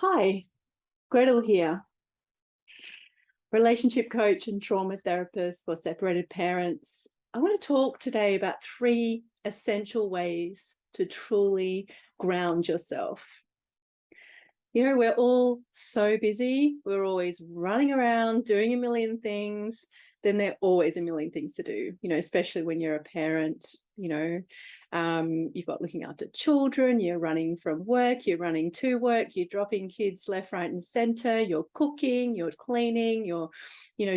Hi, Gretel here, relationship coach and trauma therapist for separated parents. I want to talk today about 3 essential ways to truly ground yourself. You know, we're all so busy. We're always running around doing a million things. Then there are always a million things to do, especially when you're a parent. You've got looking after children, you're running from work, you're running to work, you're dropping kids left, right, and center, you're cooking, you're cleaning, you're,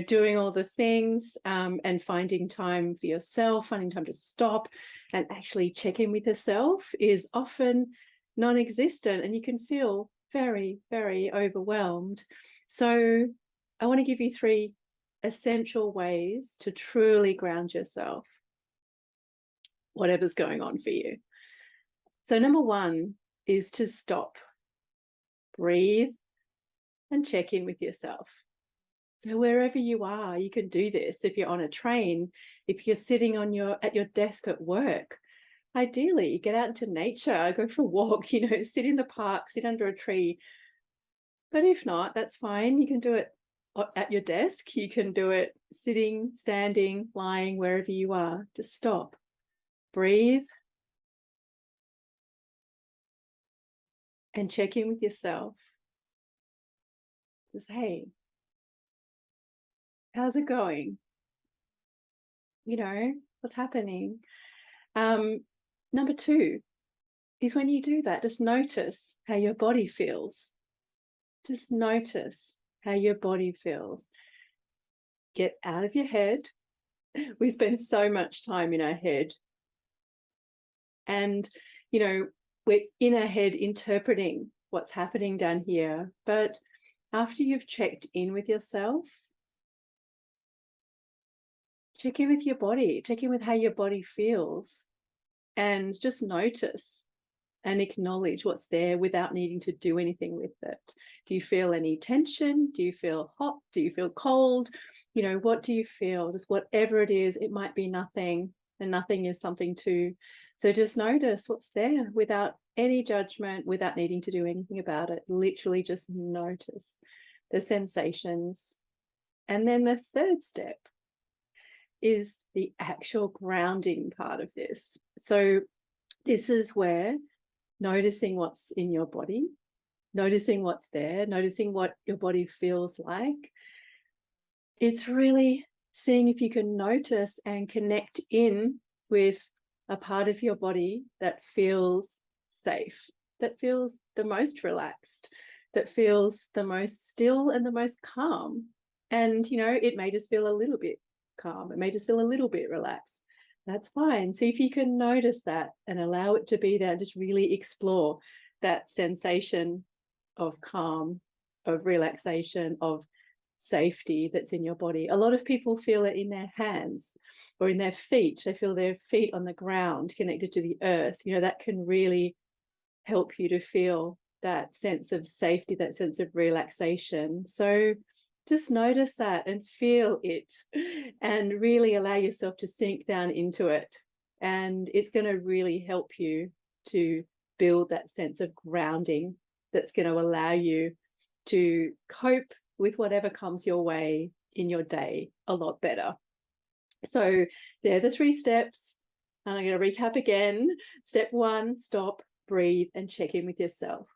doing all the things, and finding time for yourself, finding time to stop and actually check in with yourself is often non-existent, and you can feel very, very overwhelmed. So I want to give you 3 essential ways to truly ground yourself, whatever's going on for you. So number 1 is to stop, breathe, and check in with yourself. So wherever you are, you can do this. If you're on a train, if you're sitting at your desk at work, ideally get out into nature, go for a walk, sit in the park, sit under a tree. But if not, that's fine. You can do it at your desk. You can do it sitting, standing, lying, wherever you are. Just stop, breathe, and check in with yourself. Just, hey, how's it going? What's happening? Number 2 is when you do that, just notice how your body feels. Just notice how your body feels. Get out of your head. We spend so much time in our head. And, we're in our head interpreting what's happening down here. But after you've checked in with yourself, check in with your body, check in with how your body feels, and just notice and acknowledge what's there without needing to do anything with it. Do you feel any tension? Do you feel hot? Do you feel cold? What do you feel? Just whatever it is, it might be nothing, and nothing is something too. So just notice what's there without any judgment, without needing to do anything about it. Literally just notice the sensations. And then the 3rd step is the actual grounding part of this. So this is where noticing what's in your body, noticing what's there, noticing what your body feels like. It's really seeing if you can notice and connect in with a part of your body that feels safe, that feels the most relaxed, that feels the most still and the most calm. And, it may just feel a little bit calm. It may just feel a little bit relaxed. That's fine. See if you can notice that and allow it to be there, and just really explore that sensation of calm, of relaxation, of safety that's in your body. A lot of people feel it in their hands or in their feet. They feel their feet on the ground connected to the earth. That can really help you to feel that sense of safety, that sense of relaxation. So just notice that and feel it, and really allow yourself to sink down into it. And it's going to really help you to build that sense of grounding that's going to allow you to cope with whatever comes your way in your day a lot better. So they're the 3 steps. And I'm going to recap again. Step 1, stop, breathe, and check in with yourself.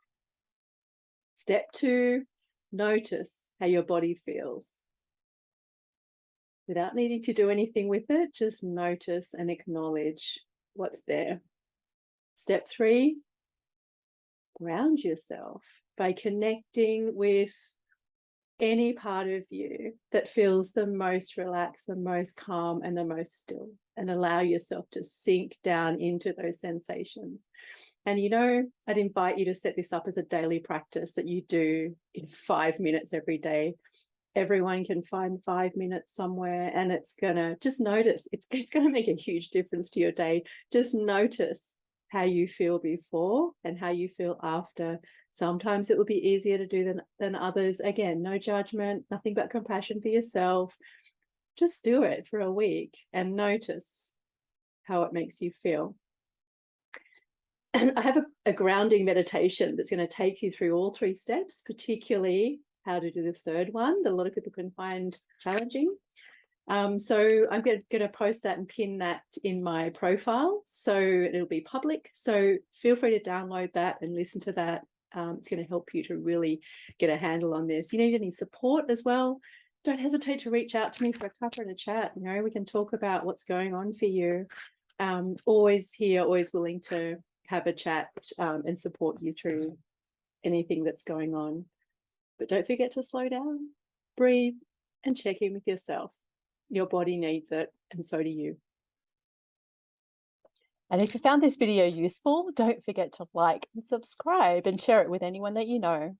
Step 2, notice how your body feels. Without needing to do anything with it, just notice and acknowledge what's there. Step 3, ground yourself by connecting with any part of you that feels the most relaxed, the most calm, and the most still, and allow yourself to sink down into those sensations. And I'd invite you to set this up as a daily practice that you do in 5 minutes every day. Everyone can find 5 minutes somewhere, and it's gonna just notice. It's gonna make a huge difference to your day. Just notice how you feel before and how you feel after. Sometimes it will be easier to do than others. Again, no judgment, nothing but compassion for yourself. Just do it for a week and notice how it makes you feel. I have a grounding meditation that's going to take you through all 3 steps, particularly how to do the third one that a lot of people can find challenging. So I'm going to post that and pin that in my profile, so it'll be public. So feel free to download that and listen to that. It's going to help you to really get a handle on this. You need any support as well, don't hesitate to reach out to me for a cuppa and a chat. You know, we can talk about what's going on for you. Always here, always willing to have a chat and support you through anything that's going on. But don't forget to slow down, breathe, and check in with yourself. Your body needs it, and so do you. And if you found this video useful, don't forget to like and subscribe and share it with anyone that you know.